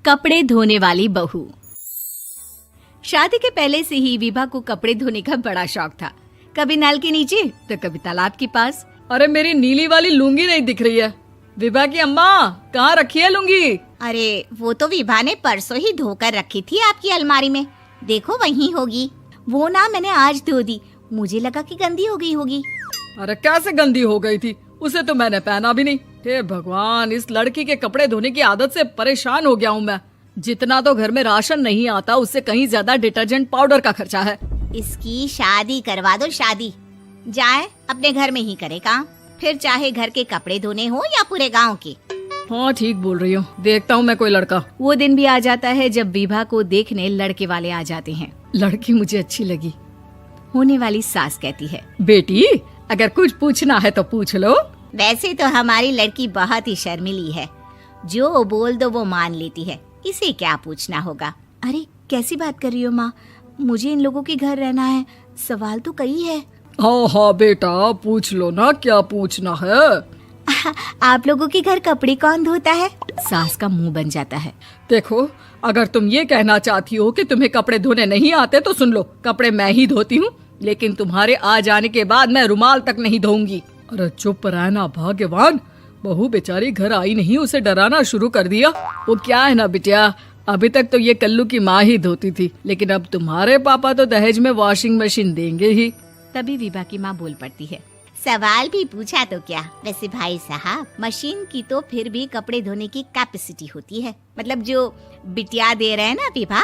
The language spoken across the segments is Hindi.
कपड़े धोने वाली बहू। शादी के पहले से ही विभा को कपड़े धोने का बड़ा शौक था। कभी नल के नीचे तो कभी तालाब के पास। अरे मेरी नीली वाली लुंगी नहीं दिख रही है। विभा की अम्मा, कहाँ रखी है लुंगी? अरे वो तो विभा ने परसों ही धोकर रखी थी आपकी अलमारी में, देखो वहीं होगी। वो ना मैंने आज धो दी, मुझे लगा कि गंदी हो गई होगी। अरे कैसे गंदी हो गई थी? उसे तो मैंने पहना भी नहीं। हे भगवान, इस लड़की के कपड़े धोने की आदत से परेशान हो गया हूँ मैं। जितना तो घर में राशन नहीं आता, उससे कहीं ज्यादा डिटर्जेंट पाउडर का खर्चा है। इसकी शादी करवा दो, शादी जाए अपने घर में ही करे काम, फिर चाहे घर के कपड़े धोने हो या पूरे गांव के। हाँ ठीक बोल रही हूँ, देखता हूँ मैं कोई लड़का। वो दिन भी आ जाता है जब विभा को देखने लड़के वाले आ जाते हैं। लड़की मुझे अच्छी लगी। होने वाली सास कहती है, बेटी अगर कुछ पूछना है तो पूछ लो। वैसे तो हमारी लड़की बहुत ही शर्मीली है, जो बोल दो वो मान लेती है, इसे क्या पूछना होगा। अरे कैसी बात कर रही हो माँ, मुझे इन लोगों के घर रहना है, सवाल तो कई है। हाँ हाँ बेटा, पूछ लो ना, क्या पूछना है। आप लोगों के घर कपड़े कौन धोता है? सास का मुंह बन जाता है। देखो, अगर तुम ये कहना चाहती हो कि तुम्हें कपड़े धोने नहीं आते तो सुन लो, कपड़े मैं ही धोती हूँ, लेकिन तुम्हारे आ जाने के बाद मैं रुमाल तक नहीं धोऊंगी। अरे चुप रहना भाग्यवान, बहू बेचारी घर आई नहीं, उसे डराना शुरू कर दिया। वो क्या है ना बिटिया, अभी तक तो ये कल्लू की माँ ही धोती थी, लेकिन अब तुम्हारे पापा तो दहेज में वॉशिंग मशीन देंगे ही। तभी विभा की माँ बोल पड़ती है, सवाल भी पूछा तो क्या। वैसे भाई साहब, मशीन की तो फिर भी कपड़े धोने की कैपेसिटी होती है। मतलब जो बिटिया दे रहे हैं ना विभा,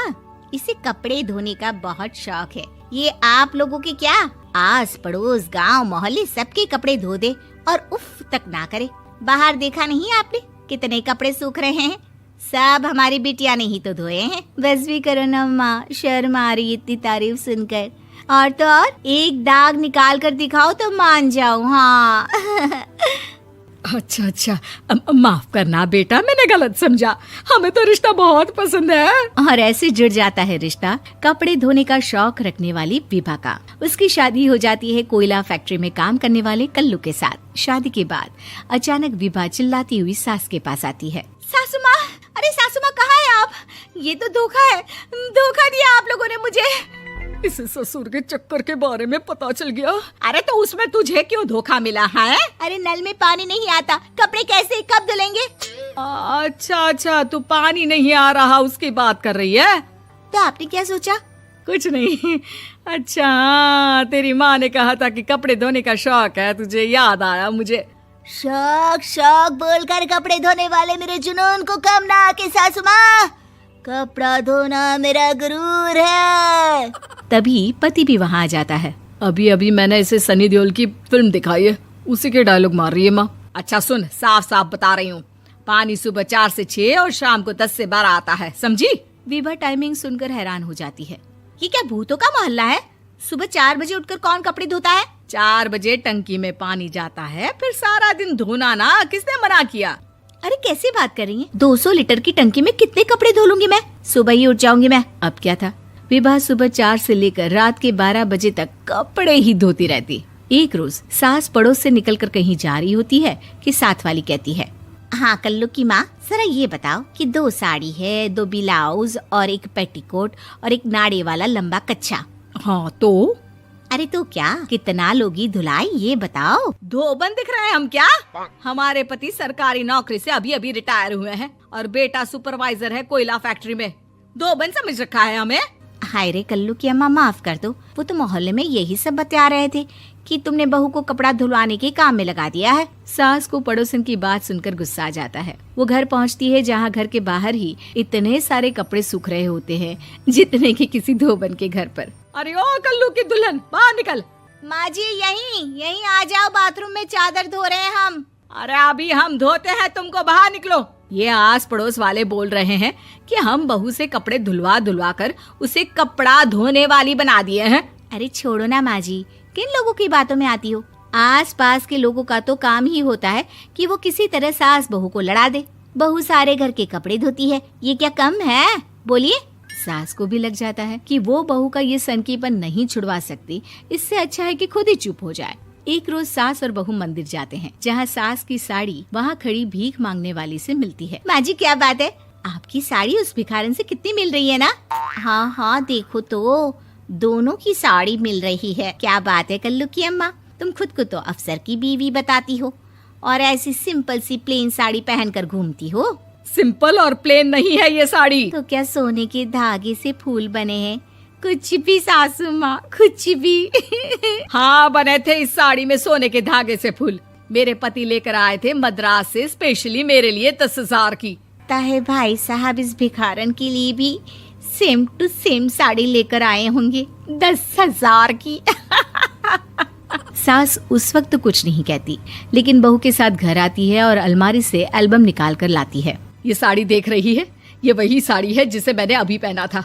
इसे कपड़े धोने का बहुत शौक है। ये आप लोगों के क्या, आस पड़ोस गांव मोहल्ले सबके कपड़े धो दे और उफ तक ना करे। बाहर देखा नहीं आपने कितने कपड़े सूख रहे हैं? सब हमारी बिटिया ने ही तो धोए हैं। बस भी करो ना माँ, शर्म आ रही इतनी तारीफ सुनकर। और तो और एक दाग निकाल कर दिखाओ तो मान जाऊं। हाँ अच्छा, माफ करना बेटा, मैंने गलत समझा। हमें तो रिश्ता बहुत पसंद है। और ऐसे जुड़ जाता है रिश्ता कपड़े धोने का शौक रखने वाली विभा का। उसकी शादी हो जाती है कोयला फैक्ट्री में काम करने वाले कल्लू के साथ। शादी के बाद अचानक विभा चिल्लाती हुई सास के पास आती है। सासू माँ, अरे सासू माँ कहाँ है आप? ये तो धोखा है, धोखा दिया आप लोगों ने मुझे। इसे ससुर के चक्कर के बारे में पता चल गया। अरे तो उसमें तुझे क्यों धोखा मिला है? अरे नल में पानी नहीं आता, कपड़े कैसे कब धुलेंगे? अच्छा, तू पानी नहीं आ रहा उसकी बात कर रही है। तो आपने क्या सोचा? कुछ नहीं। अच्छा, तेरी माँ ने कहा था कि कपड़े धोने का शौक है तुझे, याद आया मुझे। शौक बोलकर कपड़े धोने वाले मेरे जुनून को कम ना आके सासू माँ, कपड़ा धोना मेरा गुरूर है। तभी पति भी वहाँ आ जाता है। अभी मैंने इसे सनी देओल की फिल्म दिखाई है, उसी के डायलॉग मार रही है माँ। अच्छा सुन, साफ साफ बता रही हूँ, पानी सुबह 4 से 6 और शाम को 10 से 12 आता है, समझी? विभा टाइमिंग सुनकर हैरान हो जाती है। ये क्या भूतों का मोहल्ला है? सुबह 4 बजे उठकर कौन कपड़े धोता है? 4 बजे टंकी में पानी जाता है, फिर सारा दिन धोना ना, किसने मना किया? अरे कैसी बात कर रही हैं? 200 लीटर की टंकी में कितने कपड़े धो लूंगी मैं? सुबह ही उठ जाऊंगी मैं। अब क्या था, विभा सुबह 4 से लेकर रात के 12 बजे तक कपड़े ही धोती रहती। एक रोज सास पड़ोस से निकलकर कहीं जा रही होती है कि साथ वाली कहती है, हाँ कल्लू की माँ, जरा ये बताओ कि 2 साड़ी है, 2 ब्लाउज और एक पेटीकोट और एक नाड़े वाला लंबा कच्छा। हाँ तो? अरे तो क्या, कितना लोगी धुलाई ये बताओ। धोबन दिख रहे हैं हम क्या? हमारे पति सरकारी नौकरी से अभी रिटायर हुए हैं और बेटा सुपरवाइजर है कोयला फैक्ट्री में। धोबन समझ रखा है हमें? हाय रे कल्लू की अम्मा, माफ कर दो, वो तो मोहल्ले में यही सब बता रहे थे कि तुमने बहू को कपड़ा धुलवाने के काम में लगा दिया है। सास को पड़ोसन की बात सुनकर गुस्सा आ जाता है। वो घर पहुंचती है जहां घर के बाहर ही इतने सारे कपड़े सूख रहे होते हैं जितने कि किसी धोबन के घर पर। अरे ओ कल्लू की दुल्हन, बाहर निकल। माँ जी यहीं आ जाओ, बाथरूम में चादर धो रहे हैं हम। अरे अभी हम धोते हैं, तुमको बाहर निकलो। ये आस पड़ोस वाले बोल रहे हैं कि हम बहू से कपड़े धुलवा कर उसे कपड़ा धोने वाली बना दिए हैं। अरे छोड़ो ना माँ जी, किन लोगों की बातों में आती हो? आस पास के लोगों का तो काम ही होता है कि वो किसी तरह सास बहू को लड़ा दे। बहू सारे घर के कपड़े धोती है, ये क्या कम है? बोलिए। सास को भी लग जाता है कि वो बहू का ये सनकीपन नहीं छुड़वा सकती, इससे अच्छा है कि खुद ही चुप हो जाए। एक रोज सास और बहू मंदिर जाते हैं, जहाँ सास की साड़ी वहाँ खड़ी भीख मांगने वाली से मिलती है। माँ जी क्या बात है, आपकी साड़ी उस भिखारन से कितनी मिल रही है ना? हाँ हाँ, देखो तो दोनों की साड़ी मिल रही है। क्या बात है कल्लू की अम्मा, तुम खुद को तो अफसर की बीवी बताती हो और ऐसी सिंपल सी प्लेन साड़ी पहनकर घूमती हो। सिंपल और प्लेन नहीं है ये साड़ी। तो क्या सोने के धागे से फूल बने हैं? कुछ भी सासू माँ, कुछ भी। हाँ, बने थे इस साड़ी में सोने के धागे से फूल। मेरे पति लेकर आए थे मद्रास से स्पेशली मेरे लिए 10,000 की। ताहे भाई साहब इस भिखारन के लिए भी सेम टू सेम साड़ी लेकर आए होंगे 10,000 की। सास उस वक्त तो कुछ नहीं कहती, लेकिन बहू के साथ घर आती है और अलमारी से एल्बम निकाल कर लाती है। ये साड़ी देख रही है, ये वही साड़ी है जिसे मैंने अभी पहना था।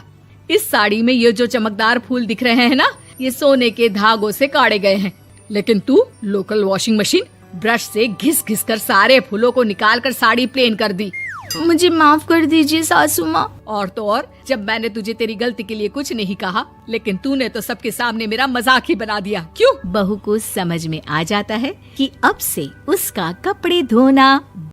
इस साड़ी में ये जो चमकदार फूल दिख रहे हैं ना, ये सोने के धागों से काढ़े गए हैं। लेकिन तू लोकल वॉशिंग मशीन ब्रश से घिस घिस कर सारे फूलों को निकाल कर साड़ी प्लेन कर दी। मुझे माफ कर दीजिए सासू माँ। और तो और, जब मैंने तुझे तेरी गलती के लिए कुछ नहीं कहा, लेकिन तूने तो सबके सामने मेरा मजाक ही बना दिया। क्यों? बहू को समझ में आ जाता है कि अब से उसका कपड़े धोना